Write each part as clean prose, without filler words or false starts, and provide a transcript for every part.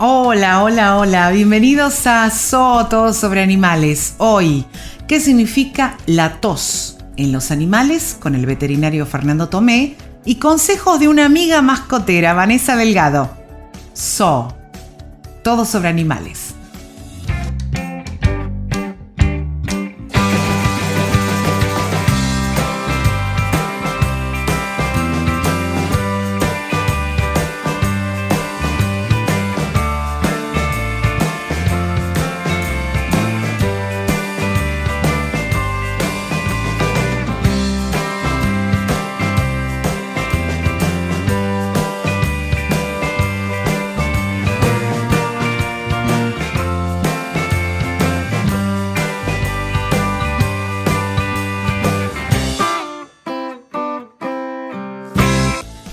Hola, hola, hola. Bienvenidos a Todo sobre animales. Hoy, ¿qué significa la tos en los animales? Con el veterinario Fernando Tomé y consejos de una amiga mascotera, Vanessa Delgado. Todo sobre animales.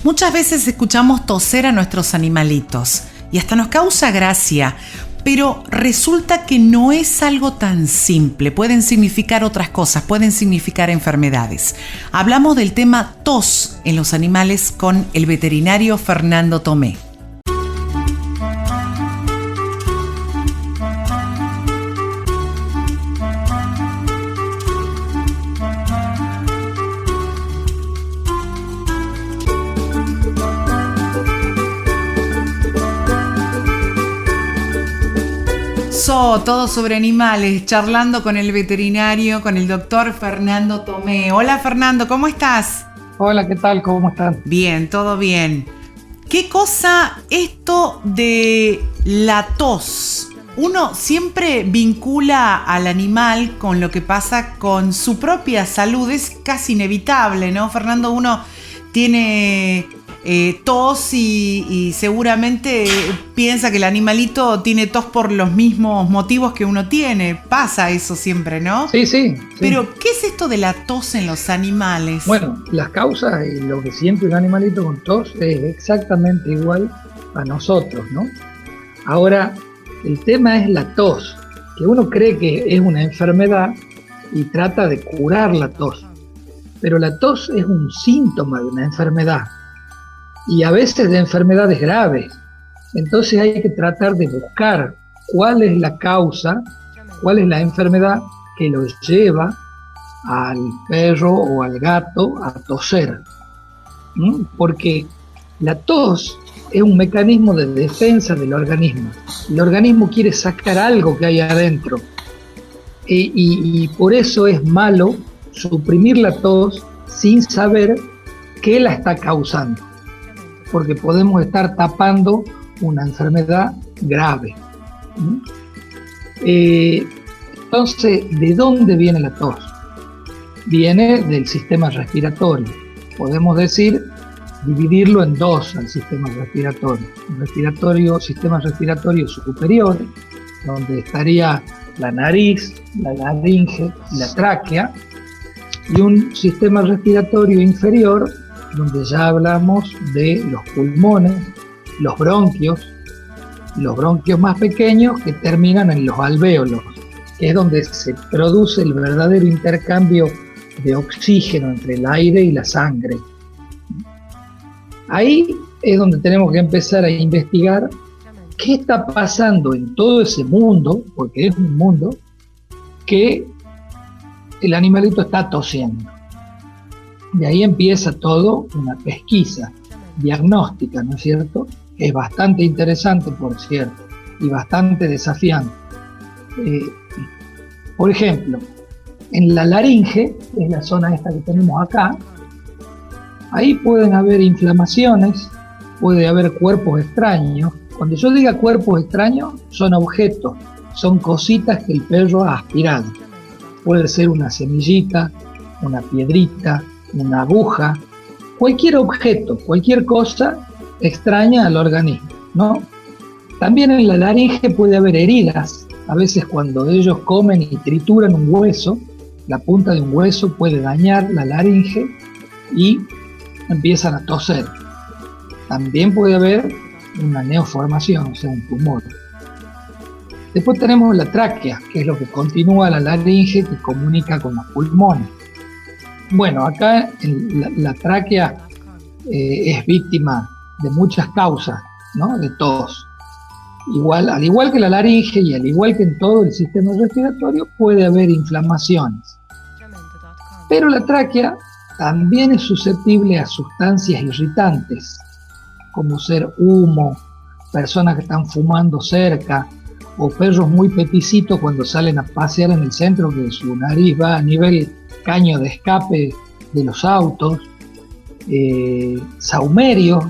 Muchas veces escuchamos toser a nuestros animalitos y hasta nos causa gracia, pero resulta que no es algo tan simple. Pueden significar otras cosas, pueden significar enfermedades. Hablamos del tema tos en los animales con el veterinario Fernando Tomé. Todo sobre animales, charlando con el veterinario, con el doctor Fernando Tomé. Hola Fernando, ¿cómo estás? Hola, ¿qué tal? ¿Cómo están? Bien, todo bien. ¿Qué cosa esto de la tos? Uno siempre vincula al animal con lo que pasa con su propia salud, es casi inevitable, ¿no? Fernando, uno tiene tos y seguramente piensa que el animalito tiene tos por los mismos motivos que uno tiene. Pasa eso siempre, ¿no? Sí. Pero, ¿qué es esto de la tos en los animales? Bueno, las causas y lo que siente un animalito con tos es exactamente igual a nosotros, ¿no? Ahora, el tema es la tos, que uno cree que es una enfermedad y trata de curar la tos. Pero la tos es un síntoma de una enfermedad. Y a veces de enfermedades graves. Entonces hay que tratar de buscar cuál es la causa, cuál es la enfermedad que lo lleva al perro o al gato a toser. Porque la tos es un mecanismo de defensa del organismo. El organismo quiere sacar algo que hay adentro. Y por eso es malo suprimir la tos sin saber qué la está causando, porque podemos estar tapando una enfermedad grave. Entonces, ¿de dónde viene la tos? Viene del sistema respiratorio. Podemos dividirlo en dos al sistema respiratorio. Sistema respiratorio superior, donde estaría la nariz, la laringe, la tráquea, y un sistema respiratorio inferior, donde ya hablamos de los pulmones, los bronquios más pequeños que terminan en los alvéolos, que es donde se produce el verdadero intercambio de oxígeno entre el aire y la sangre. Ahí es donde tenemos que empezar a investigar qué está pasando en todo ese mundo, porque es un mundo, que el animalito está tosiendo. De ahí empieza todo una pesquisa diagnóstica, ¿no es cierto? Es bastante interesante, por cierto, y bastante desafiante. Por ejemplo, en la laringe, que es la zona esta que tenemos acá, ahí pueden haber inflamaciones, puede haber cuerpos extraños. Cuando yo diga cuerpos extraños, son objetos, son cositas que el perro ha aspirado. Puede ser una semillita, una piedrita, una aguja, cualquier objeto, cualquier cosa extraña al organismo, ¿no? También en la laringe puede haber heridas. A veces cuando ellos comen y trituran un hueso, la punta de un hueso puede dañar la laringe y empiezan a toser. También puede haber una neoformación, o sea, un tumor. Después tenemos la tráquea, que es lo que continúa la laringe, que comunica con los pulmones. Bueno, acá la tráquea es víctima de muchas causas, ¿no? De tos. igual, al igual que la laringe y al igual que en todo el sistema respiratorio, puede haber inflamaciones. Pero la tráquea también es susceptible a sustancias irritantes, como ser humo, personas que están fumando cerca, o perros muy peticitos cuando salen a pasear en el centro, que su nariz va a nivel caño de escape de los autos, sahumerios,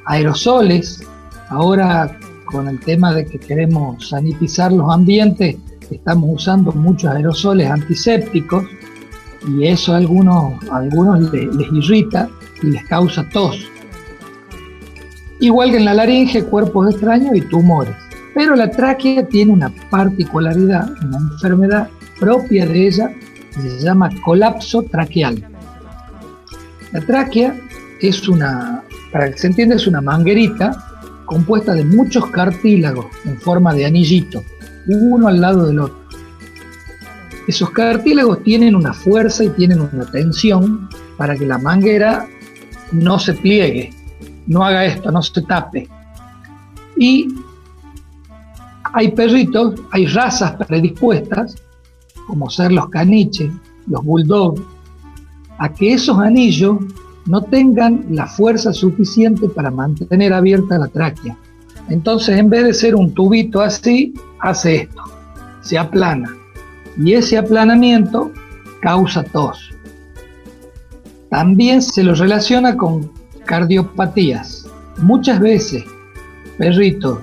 aerosoles. Ahora, con el tema de que queremos sanitizar los ambientes, estamos usando muchos aerosoles antisépticos y eso a algunos les irrita y les causa tos. Igual que en la laringe, cuerpos extraños y tumores. Pero la tráquea tiene una particularidad, una enfermedad propia de ella, que se llama colapso traqueal. La tráquea es para que se entienda, es una manguerita compuesta de muchos cartílagos en forma de anillito, uno al lado del otro. Esos cartílagos tienen una fuerza y tienen una tensión para que la manguera no se pliegue, no haga esto, no se tape. Y hay perritos, hay razas predispuestas, como ser los caniches, los bulldog, a que esos anillos no tengan la fuerza suficiente para mantener abierta la tráquea. Entonces, en vez de ser un tubito así, hace esto, se aplana. Y ese aplanamiento causa tos. También se lo relaciona con cardiopatías. Muchas veces, perritos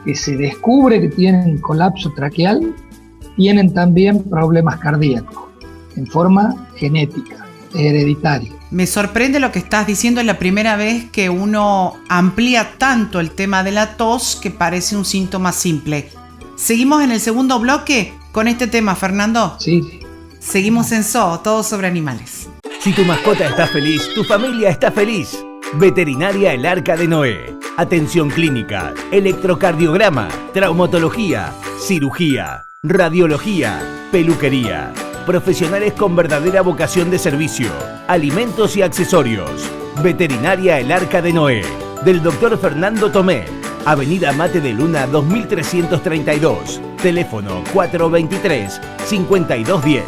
que se descubre que tienen colapso traqueal, tienen también problemas cardíacos, en forma genética, hereditaria. Me sorprende lo que estás diciendo, es la primera vez que uno amplía tanto el tema de la tos que parece un síntoma simple. Seguimos en el segundo bloque con este tema, Fernando. Sí. Seguimos en Zoo, todo sobre animales. Si tu mascota está feliz, tu familia está feliz. Veterinaria El Arca de Noé. Atención clínica, electrocardiograma, traumatología, cirugía, radiología, peluquería. Profesionales con verdadera vocación de servicio. Alimentos y accesorios. Veterinaria El Arca de Noé. Del Dr. Fernando Tomé. Avenida Mate de Luna 2332. Teléfono 423-5210.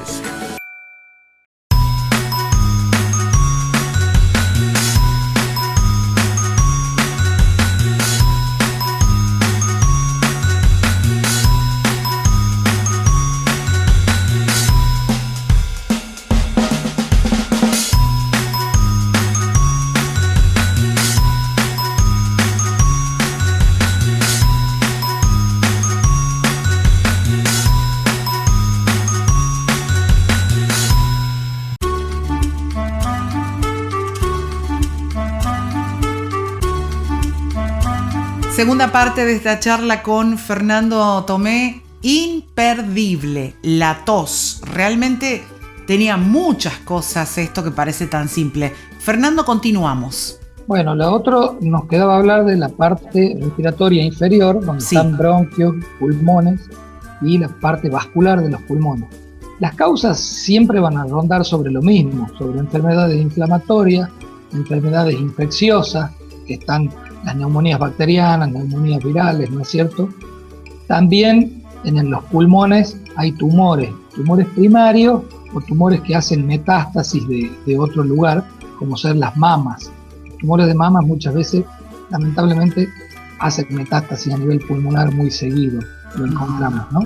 Segunda parte de esta charla con Fernando Tomé, imperdible, la tos. Realmente tenía muchas cosas esto que parece tan simple. Fernando, continuamos. Bueno, lo otro nos quedaba hablar de la parte respiratoria inferior, donde están bronquios, pulmones y la parte vascular de los pulmones. Las causas siempre van a rondar sobre lo mismo, sobre enfermedades inflamatorias, enfermedades infecciosas, que están las neumonías bacterianas, neumonías virales, ¿no es cierto? También en los pulmones hay tumores primarios o tumores que hacen metástasis de otro lugar, como ser las mamas. Los tumores de mamas muchas veces, lamentablemente, hacen metástasis a nivel pulmonar muy seguido, lo encontramos, ¿no?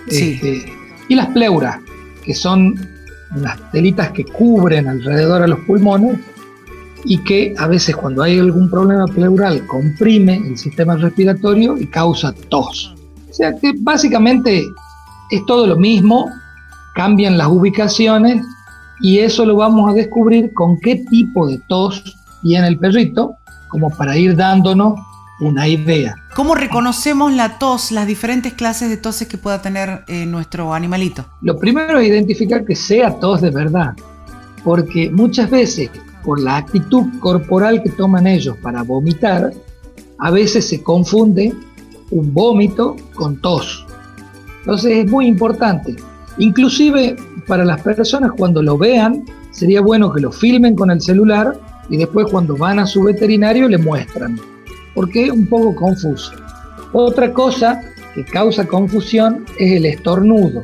Sí. Y las pleuras, que son unas telitas que cubren alrededor a los pulmones, y que a veces cuando hay algún problema pleural comprime el sistema respiratorio y causa tos. O sea que básicamente es todo lo mismo, cambian las ubicaciones y eso lo vamos a descubrir con qué tipo de tos tiene el perrito, como para ir dándonos una idea. ¿Cómo reconocemos la tos, las diferentes clases de toses que pueda tener nuestro animalito? Lo primero es identificar que sea tos de verdad, porque muchas veces por la actitud corporal que toman ellos para vomitar, a veces se confunde un vómito con tos. Entonces es muy importante. Inclusive para las personas cuando lo vean, sería bueno que lo filmen con el celular y después cuando van a su veterinario le muestran, porque es un poco confuso. Otra cosa que causa confusión es el estornudo.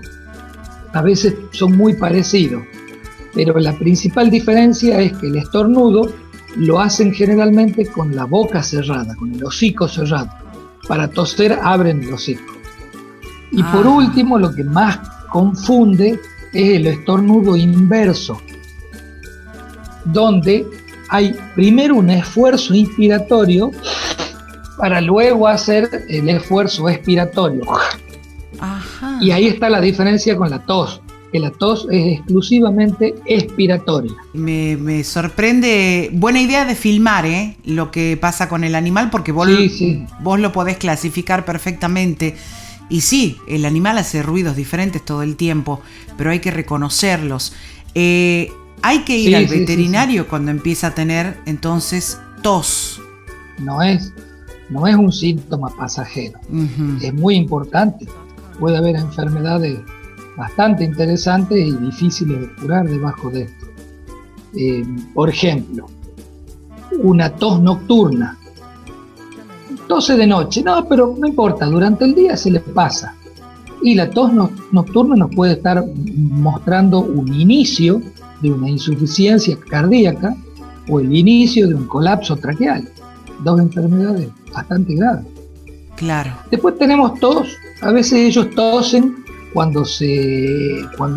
A veces son muy parecidos, pero la principal diferencia es que el estornudo lo hacen generalmente con la boca cerrada, con el hocico cerrado. Para toser abren el hocico. Y por último, lo que más confunde es el estornudo inverso, donde hay primero un esfuerzo inspiratorio para luego hacer el esfuerzo expiratorio. Ajá. Y ahí está la diferencia con la tos, que la tos es exclusivamente expiratoria. Me sorprende, buena idea de filmar lo que pasa con el animal, porque vos lo podés clasificar perfectamente. Y sí, el animal hace ruidos diferentes todo el tiempo, pero hay que reconocerlos. Hay que ir al veterinario cuando empieza a tener entonces tos. No es un síntoma pasajero. Uh-huh. Es muy importante. Puede haber enfermedades bastante interesantes y difíciles de curar debajo de esto. Por ejemplo, una tos nocturna. Tose de noche, no, pero no importa, durante el día se le pasa. Y la tos nocturna nos puede estar mostrando un inicio de una insuficiencia cardíaca o el inicio de un colapso traqueal. Dos enfermedades bastante graves. Claro. Después tenemos tos. A veces ellos tosen cuando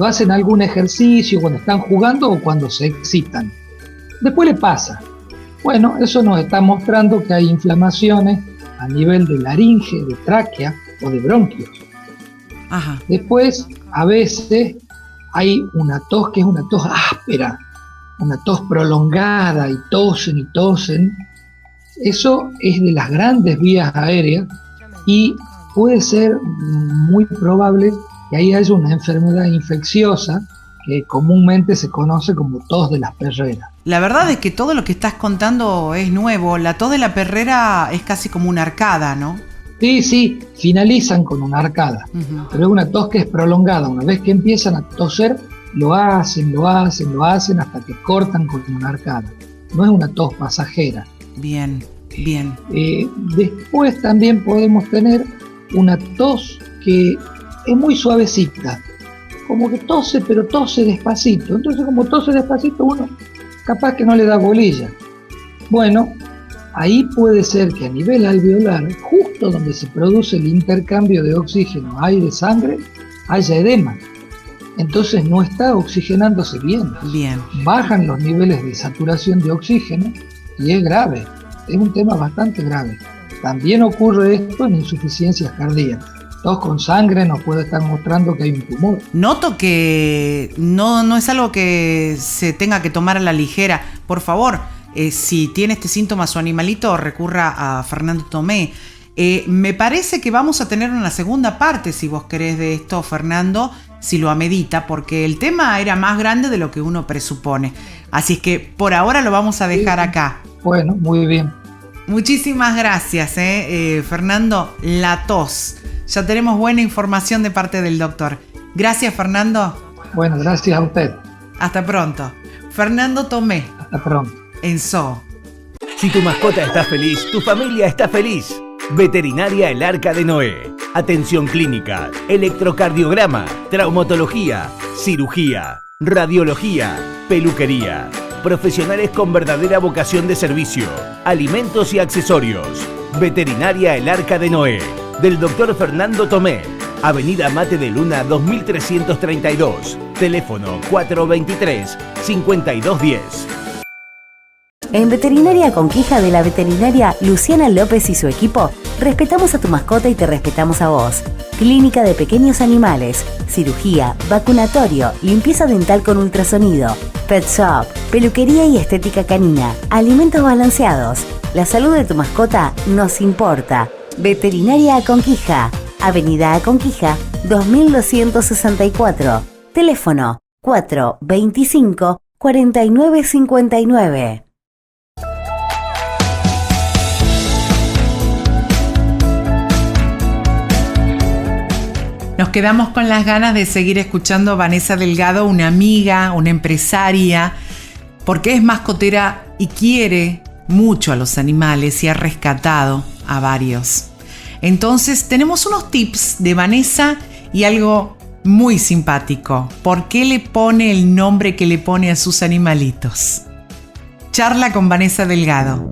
hacen algún ejercicio, cuando están jugando o cuando se excitan. Después le pasa. Bueno, eso nos está mostrando que hay inflamaciones a nivel de laringe, de tráquea o de bronquios. Ajá. Después, a veces hay una tos que es una tos áspera, una tos prolongada y tosen. Eso es de las grandes vías aéreas y puede ser muy probable que ahí haya una enfermedad infecciosa que comúnmente se conoce como tos de las perreras. La verdad es que todo lo que estás contando es nuevo. La tos de la perrera es casi como una arcada, ¿no? Sí, finalizan con una arcada, uh-huh. Pero es una tos que es prolongada. Una vez que empiezan a toser, lo hacen hasta que cortan con una arcada. No es una tos pasajera. Bien. Después también podemos tener una tos que es muy suavecita, como que tose, pero tose despacito. Entonces, como tose despacito, uno capaz que no le da bolilla. Bueno, ahí puede ser que a nivel alveolar, justo donde se produce el intercambio de oxígeno, aire-sangre, haya edema. Entonces no está oxigenándose bien. Bajan los niveles de saturación de oxígeno y es grave. Es un tema bastante grave. También ocurre esto en insuficiencias cardíacas. Tos con sangre nos puede estar mostrando que hay un tumor. Noto que no es algo que se tenga que tomar a la ligera. Por favor, si tiene este síntoma su animalito, recurra a Fernando Tomé. Me parece que vamos a tener una segunda parte, si vos querés, de esto, Fernando, si lo amerita, porque el tema era más grande de lo que uno presupone. Así es que por ahora lo vamos a dejar acá. Bueno, muy bien. Muchísimas gracias, Fernando. La tos. Ya tenemos buena información de parte del doctor. Gracias, Fernando. Bueno, gracias a usted. Hasta pronto. Fernando Tomé. Hasta pronto. En Zoo. Si tu mascota está feliz, tu familia está feliz. Veterinaria El Arca de Noé. Atención clínica, electrocardiograma, traumatología, cirugía, radiología, peluquería. Profesionales con verdadera vocación de servicio. Alimentos y accesorios. Veterinaria El Arca de Noé. Del Dr. Fernando Tomé. Avenida Mate de Luna 2332. Teléfono 423-5210. En Veterinaria Conquija de la veterinaria Luciana López y su equipo, respetamos a tu mascota y te respetamos a vos. Clínica de pequeños animales, cirugía, vacunatorio, limpieza dental con ultrasonido, pet shop, peluquería y estética canina, alimentos balanceados. La salud de tu mascota nos importa. Veterinaria Conquija, Avenida Conquija 2264. Teléfono 425-4959. Nos quedamos con las ganas de seguir escuchando a Vanessa Delgado, una amiga, una empresaria, porque es mascotera y quiere mucho a los animales y ha rescatado a varios. Entonces tenemos unos tips de Vanessa y algo muy simpático. ¿Por qué le pone el nombre que le pone a sus animalitos? Charla con Vanessa Delgado.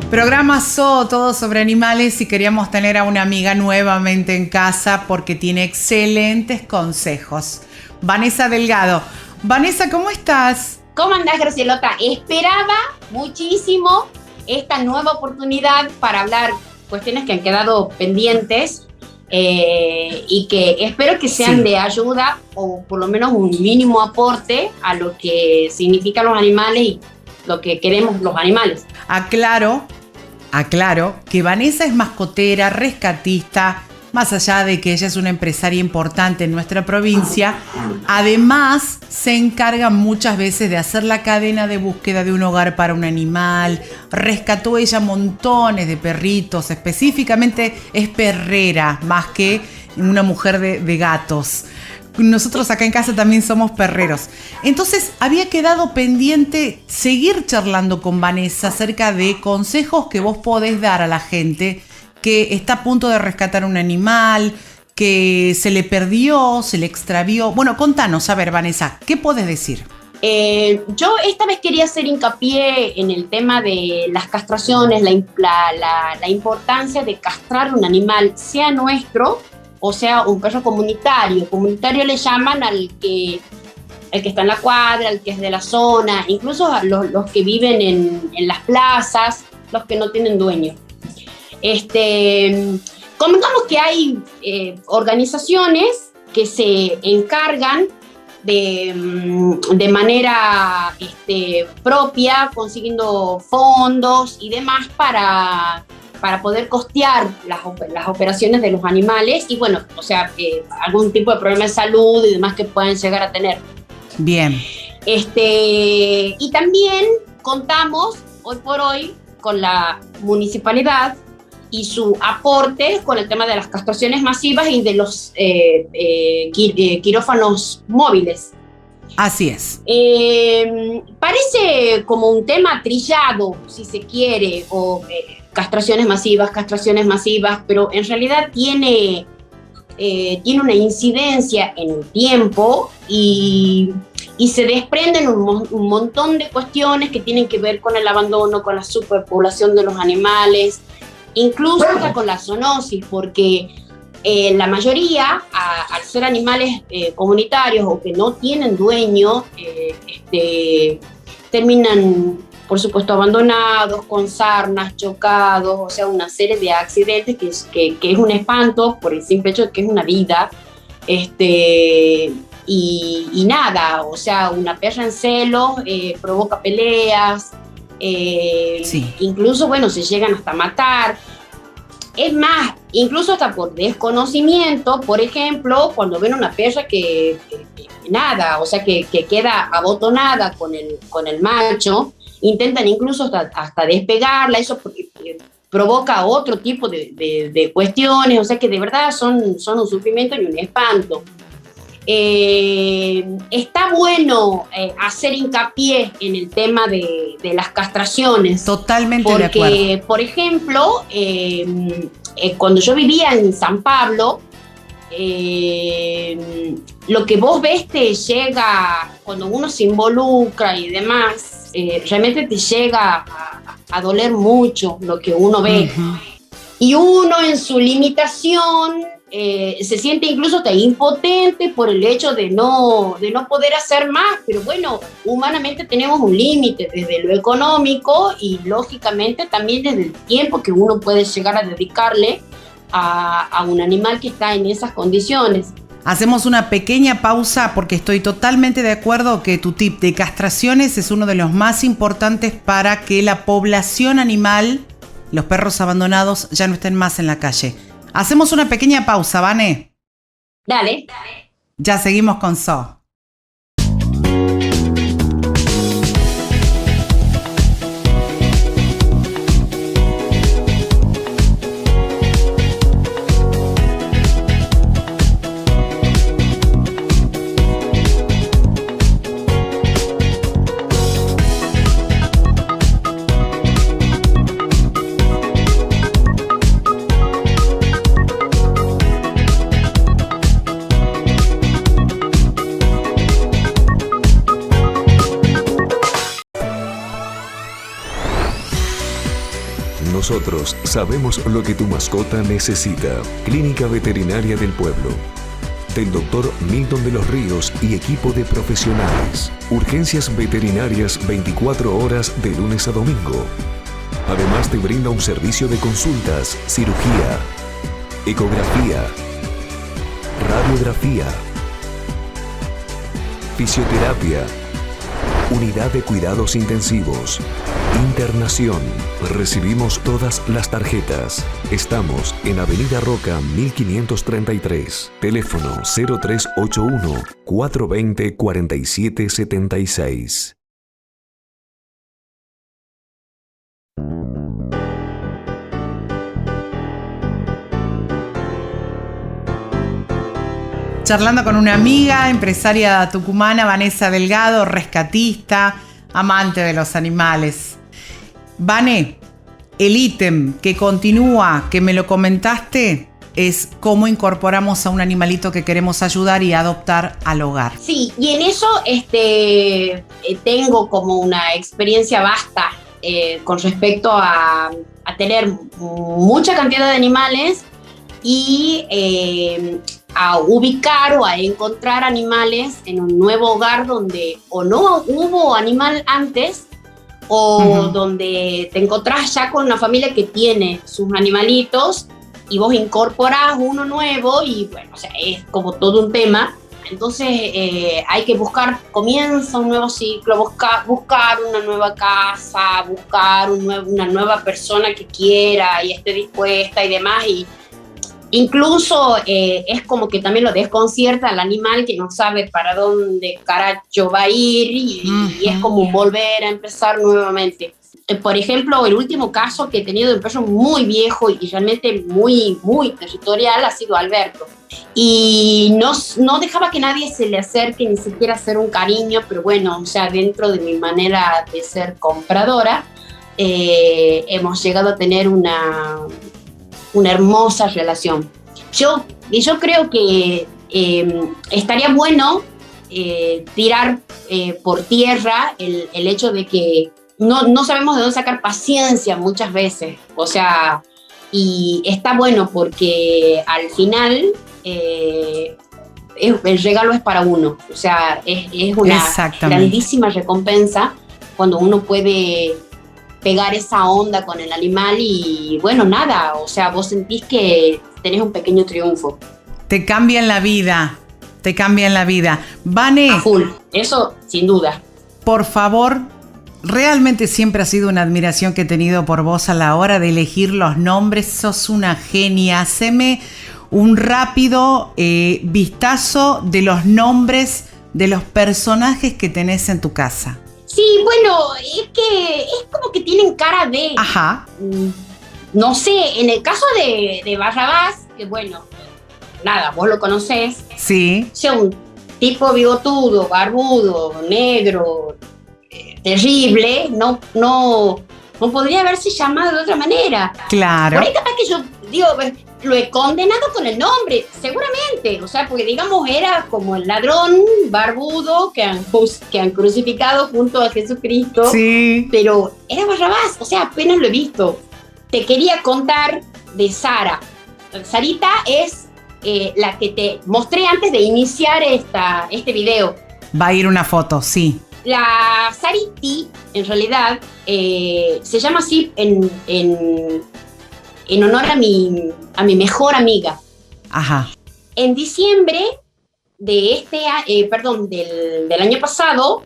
Programa todo sobre animales y queríamos tener a una amiga nuevamente en casa porque tiene excelentes consejos. Vanessa Delgado. Vanessa, ¿cómo estás? ¿Cómo andás, Gracielota? Esperaba muchísimo esta nueva oportunidad para hablar cuestiones que han quedado pendientes y que espero que sean de ayuda o por lo menos un mínimo aporte a lo que significan los animales y lo que queremos los animales. Aclaro que Vanessa es mascotera, rescatista, más allá de que ella es una empresaria importante en nuestra provincia. Además, se encarga muchas veces de hacer la cadena de búsqueda de un hogar para un animal. Rescató ella montones de perritos, específicamente es perrera, más que una mujer de gatos. Nosotros acá en casa también somos perreros. Entonces había quedado pendiente seguir charlando con Vanessa acerca de consejos que vos podés dar a la gente que está a punto de rescatar un animal, que se le perdió, se le extravió. Bueno, contanos, a ver, Vanessa, ¿qué podés decir? Yo esta vez quería hacer hincapié en el tema de las castraciones, la importancia de castrar un animal, sea nuestro o sea un perro comunitario. Comunitario le llaman al que está en la cuadra, al que es de la zona, incluso a los que viven en las plazas, los que no tienen dueño. Comentamos que hay organizaciones que se encargan de manera propia, consiguiendo fondos y demás para poder costear las operaciones de los animales y bueno, o sea, algún tipo de problema de salud y demás que puedan llegar a tener. Bien. Y también contamos hoy por hoy con la municipalidad y su aporte con el tema de las castraciones masivas y de los quirófanos móviles. Así es. Parece como un tema trillado, si se quiere, o castraciones masivas, pero en realidad tiene una incidencia en el tiempo y se desprenden un montón de cuestiones que tienen que ver con el abandono, con la superpoblación de los animales, incluso hasta con la zoonosis, porque la mayoría, al ser animales comunitarios o que no tienen dueño, terminan, por supuesto, abandonados, con sarnas, chocados, o sea, una serie de accidentes que es un espanto por el simple hecho de que es una vida. Y nada, o sea, una perra en celo provoca peleas, incluso, bueno, se llegan hasta matar. Es más, incluso hasta por desconocimiento, por ejemplo, cuando ven una perra que queda abotonada con el macho, intentan incluso hasta despegarla, eso porque provoca otro tipo de cuestiones, o sea que de verdad son un sufrimiento y un espanto. Está bueno hacer hincapié en el tema de las castraciones. Totalmente de acuerdo. Porque, por ejemplo, cuando yo vivía en San Pablo, lo que vos ves te llega, cuando uno se involucra y demás, realmente te llega a doler mucho lo que uno ve. Uh-huh. Y uno en su limitación se siente incluso hasta impotente por el hecho de no poder hacer más, pero bueno, humanamente tenemos un límite desde lo económico y lógicamente también desde el tiempo que uno puede llegar a dedicarle a un animal que está en esas condiciones. Hacemos una pequeña pausa porque estoy totalmente de acuerdo que tu tip de castraciones es uno de los más importantes para que la población animal, los perros abandonados, ya no estén más en la calle. Hacemos una pequeña pausa, Vane. Dale. Ya seguimos con So. Nosotros sabemos lo que tu mascota necesita. Clínica Veterinaria del Pueblo. Del Dr. Milton de los Ríos y equipo de profesionales. Urgencias veterinarias 24 horas de lunes a domingo. Además te brinda un servicio de consultas, cirugía, ecografía, radiografía, fisioterapia, unidad de cuidados intensivos, internación. Recibimos todas las tarjetas. Estamos en Avenida Roca 1533. Teléfono 0381 420 4776. Charlando con una amiga, empresaria tucumana, Vanessa Delgado, rescatista, amante de los animales. Vane, el ítem que continúa, que me lo comentaste, es cómo incorporamos a un animalito que queremos ayudar y adoptar al hogar. Sí, y en eso tengo como una experiencia vasta con respecto a tener mucha cantidad de animales y a ubicar o a encontrar animales en un nuevo hogar donde o no hubo animal antes o donde te encontrás ya con una familia que tiene sus animalitos y vos incorporás uno nuevo y bueno, o sea, es como todo un tema. Entonces hay que comienza un nuevo ciclo, buscar una nueva casa, buscar una nueva persona que quiera y esté dispuesta y demás. Y incluso es como que también lo desconcierta al animal que no sabe para dónde carajo va a ir y es como volver a empezar nuevamente. Por ejemplo, el último caso que he tenido de un perro muy viejo y realmente muy, muy territorial ha sido Alberto. Y no dejaba que nadie se le acerque, ni siquiera hacer un cariño, pero bueno, o sea, dentro de mi manera de ser compradora, hemos llegado a tener una hermosa relación. Yo creo que estaría bueno tirar por tierra el hecho de que no sabemos de dónde sacar paciencia muchas veces, o sea, y está bueno porque al final el regalo es para uno, o sea, es una grandísima recompensa cuando uno puede pegar esa onda con el animal y bueno, nada, o sea, vos sentís que tenés un pequeño triunfo. Te cambian la vida, Vane. A full, eso sin duda. Por favor, realmente siempre ha sido una admiración que he tenido por vos a la hora de elegir los nombres. Sos una genia. Haceme un rápido vistazo de los nombres de los personajes que tenés en tu casa. Sí, bueno, es que es como que tienen cara de... Ajá. No sé, en el caso de Barrabás, que bueno, nada, vos lo conocés. Sí. O sea, un tipo bigotudo, barbudo, negro, terrible, no podría haberse llamado de otra manera. Claro. Por ahí capaz que yo digo, lo he condenado con el nombre, seguramente, o sea, porque digamos era como el ladrón barbudo que han crucificado junto a Jesucristo, sí. Pero era Barrabás, o sea, apenas lo he visto. Te quería contar de Sara. Sarita es la que te mostré antes de iniciar este video. Va a ir una foto, sí. La Sariti, en realidad, se llama así en honor a mi mejor amiga. Ajá. En diciembre del año pasado,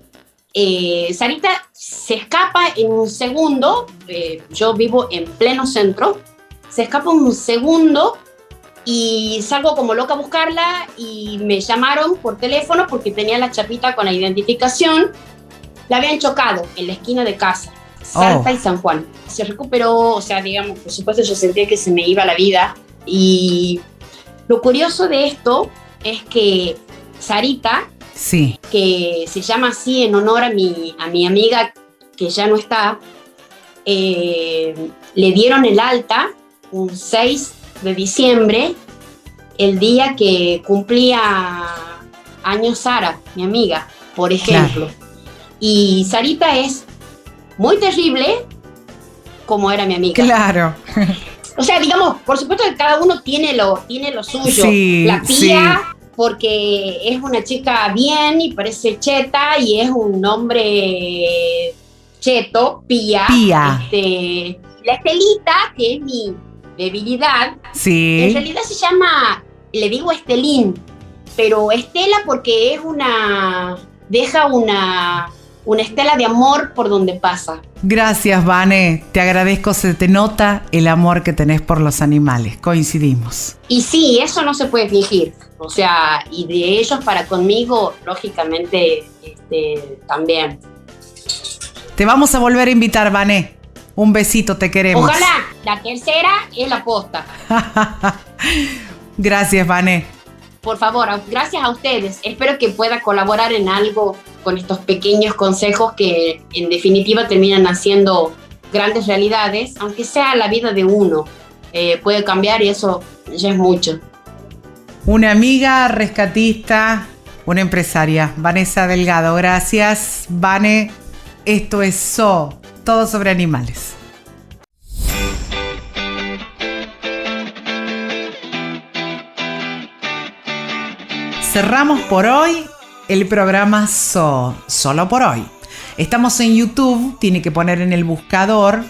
Sarita se escapa en un segundo. Yo vivo en pleno centro. Se escapa un segundo y salgo como loca a buscarla y me llamaron por teléfono porque tenía la chapita con la identificación. La habían chocado en la esquina de casa. Salta y San Juan. Se recuperó, o sea, digamos, por supuesto yo sentía que se me iba la vida. Y lo curioso de esto es que Sarita, sí, que se llama así en honor a mi amiga que ya no está, le dieron el alta un 6 de diciembre, el día que cumplía años Sara, mi amiga, por ejemplo. Claro. Y Sarita es muy terrible, como era mi amiga. Claro. O sea, digamos, por supuesto que cada uno tiene lo suyo. Sí, La Pía, porque es una chica bien y parece cheta, y es un hombre cheto, Pía. La Estelita, que es mi debilidad, en realidad se llama, le digo Estelín, pero Estela porque deja una estela de amor por donde pasa. Gracias, Vane. Te agradezco, se te nota el amor que tenés por los animales. Coincidimos. Y sí, eso no se puede fingir. O sea, y de ellos para conmigo, lógicamente, también. Te vamos a volver a invitar, Vane. Un besito, te queremos. Ojalá, la tercera es la posta. Gracias, Vane. Por favor, gracias a ustedes. Espero que pueda colaborar en algo con estos pequeños consejos que en definitiva terminan haciendo grandes realidades, aunque sea la vida de uno. Puede cambiar y eso ya es mucho. Una amiga rescatista, una empresaria, Vanessa Delgado. Gracias, Vane. Esto es todo sobre animales. Cerramos por hoy el programa solo por hoy. Estamos en YouTube, tiene que poner en el buscador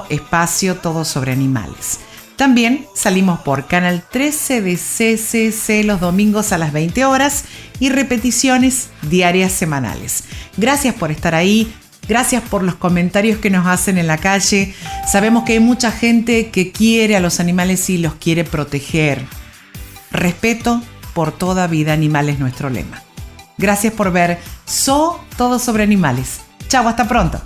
espacio todo sobre animales. También salimos por Canal 13 de CCC los domingos a las 20 horas y repeticiones diarias semanales. Gracias por estar ahí, gracias por los comentarios que nos hacen en la calle. Sabemos que hay mucha gente que quiere a los animales y los quiere proteger. Respeto por toda vida animal es nuestro lema. Gracias por ver todo sobre animales. Chau, hasta pronto.